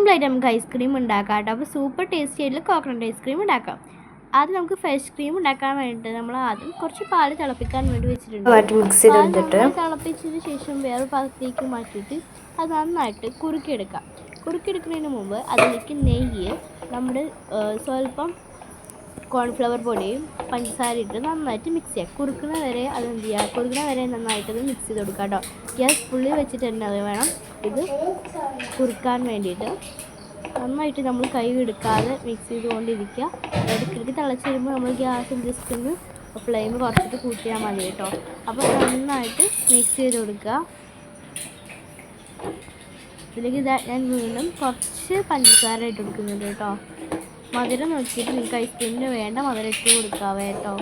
സിമ്പിളായിട്ട് നമുക്ക് ഐസ്ക്രീം ഉണ്ടാക്കാം കേട്ടോ. അപ്പോൾ സൂപ്പർ ടേസ്റ്റി ആയിട്ടുള്ള കോക്കനട്ട് ഐസ്ക്രീം ഉണ്ടാക്കാം. ആദ്യം നമുക്ക് ഫ്രഷ് ക്രീം ഉണ്ടാക്കാൻ വേണ്ടിയിട്ട് നമ്മൾ ആദ്യം കുറച്ച് പാല് തിളപ്പിക്കാൻ വേണ്ടി വെച്ചിട്ടുണ്ട്. പാൽ തിളപ്പിച്ചതിന് ശേഷം വേറെ പാത്രത്തിലേക്ക് മാറ്റിയിട്ട് അത് നന്നായിട്ട് കുറുക്കിയെടുക്കാം. കുറുക്കിയെടുക്കുന്നതിന് മുമ്പ് അതിലേക്ക് നെയ്യ്, നമ്മുടെ സ്വല്പം കോൺഫ്ലവർ പൊടിയും പഞ്ചസാര ഇട്ട് നന്നായിട്ട് മിക്സ് ചെയ്യുക. കുറുക്കണ വരെ നന്നായിട്ടത് മിക്സ് ചെയ്ത് കൊടുക്കുക കേട്ടോ. ഗ്യാസ് ഫുള്ളി വെച്ചിട്ട് തന്നെ അത് വേണം ഇത് കുറുക്കാൻ വേണ്ടിയിട്ട്. നന്നായിട്ട് നമ്മൾ കൈ എടുക്കാതെ മിക്സ് ചെയ്തുകൊണ്ടിരിക്കുക. ഇടയ്ക്കിടയ്ക്ക് തിളച്ച് വരുമ്പോൾ നമ്മൾ ഗ്യാസ് ജസ്റ്റ് ഒന്ന് ഫ്ലെയിം കുറച്ചിട്ട് കൂട്ടിയാൽ മതി കേട്ടോ. അപ്പോൾ നന്നായിട്ട് മിക്സ് ചെയ്ത് കൊടുക്കുക. ഇതിലേക്ക് ഞാൻ വീണ്ടും കുറച്ച് പഞ്ചസാര ഇട്ട് കൊടുക്കുന്നുണ്ട് കേട്ടോ. മധുരം നോക്കിയിട്ട് നിങ്ങൾക്ക് ഐസ്ക്രീമിന് വേണ്ട മധുരം ഇട്ട് കൊടുക്കാവേ കേട്ടോ.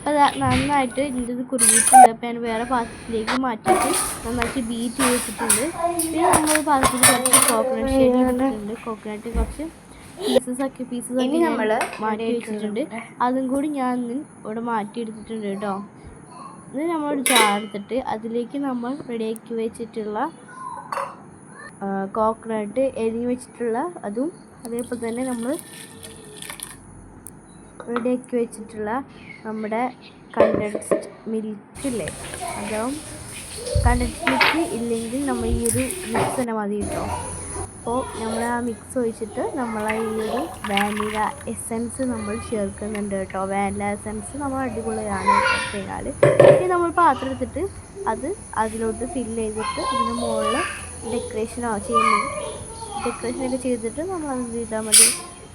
അപ്പോൾ നന്നായിട്ട് ഇതിൻ്റെ ഇത് കുറുകിയിട്ടുണ്ട്. അപ്പോൾ ഞാൻ വേറെ പാത്രത്തിലേക്ക് മാറ്റിയിട്ട് നന്നായിട്ട് ബീറ്റ് ചെയ്ത് വെച്ചിട്ടുണ്ട്. പിന്നെ നമ്മൾ പാത്രത്തിൽ കുറച്ച് കോക്കനട്ട് ഷേക്ക് ഇട്ടിട്ടുണ്ട്. കോക്കനട്ട് കുറച്ച് പീസസ് നമ്മൾ മാറ്റി വെച്ചിട്ടുണ്ട്. അതും കൂടി ഞാൻ ഇവിടെ മാറ്റിയെടുത്തിട്ടുണ്ട് കേട്ടോ. ഇത് നമ്മൾ ചാർത്തിട്ട് അതിലേക്ക് നമ്മൾ റെഡിയാക്കി വെച്ചിട്ടുള്ള കോക്കനട്ട് എരിഞ്ഞ് വെച്ചിട്ടുള്ള അതും, അതേപോലെ തന്നെ നമ്മൾ റെഡിയാക്കി വെച്ചിട്ടുള്ള നമ്മുടെ കണ്ടൻസ്ഡ് മിൽക്കില്ലേ, അതും കണ്ടൻസ്ഡ് മിൽക്ക് ഇല്ലെങ്കിൽ നമ്മൾ ഈ ഒരു മിക്സ് തന്നെ മതി കേട്ടോ. അപ്പോൾ നമ്മൾ ആ മിക്സ് ഒഴിച്ചിട്ട് നമ്മൾ ഈ ഒരു വാനില എസൻസ് നമ്മൾ ചേർക്കുന്നുണ്ട് കേട്ടോ. വാനില എസൻസ് നമ്മൾ അടിപൊളിയാണ് കഴിഞ്ഞാൽ ഇനി നമ്മൾ പാത്രം എടുത്തിട്ട് അത് അതിലോട്ട് ഫില്ല് ചെയ്തിട്ട് അതിന് മുകളിൽ ഡെക്കറേഷനൊക്കെ ചെയ്തിട്ട് നമ്മൾ അത് ചെയ്താൽ മതി.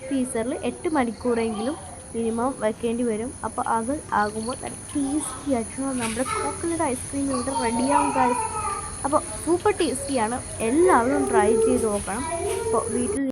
ഫ്രീസറിൽ 8 മണിക്കൂറെങ്കിലും മിനിമം വെക്കേണ്ടി വരും. അപ്പോൾ അത് ആകുമ്പോൾ നല്ല ടേസ്റ്റി ആയിട്ടുള്ള നമ്മുടെ കോക്കനട്ട് ഐസ്ക്രീം ഇവിടെ റെഡിയാവും ഗൈസ്. അപ്പോൾ സൂപ്പർ ടേസ്റ്റിയാണ്. എല്ലാവരും ട്രൈ ചെയ്ത് നോക്കണം. അപ്പോൾ വീട്ടിൽ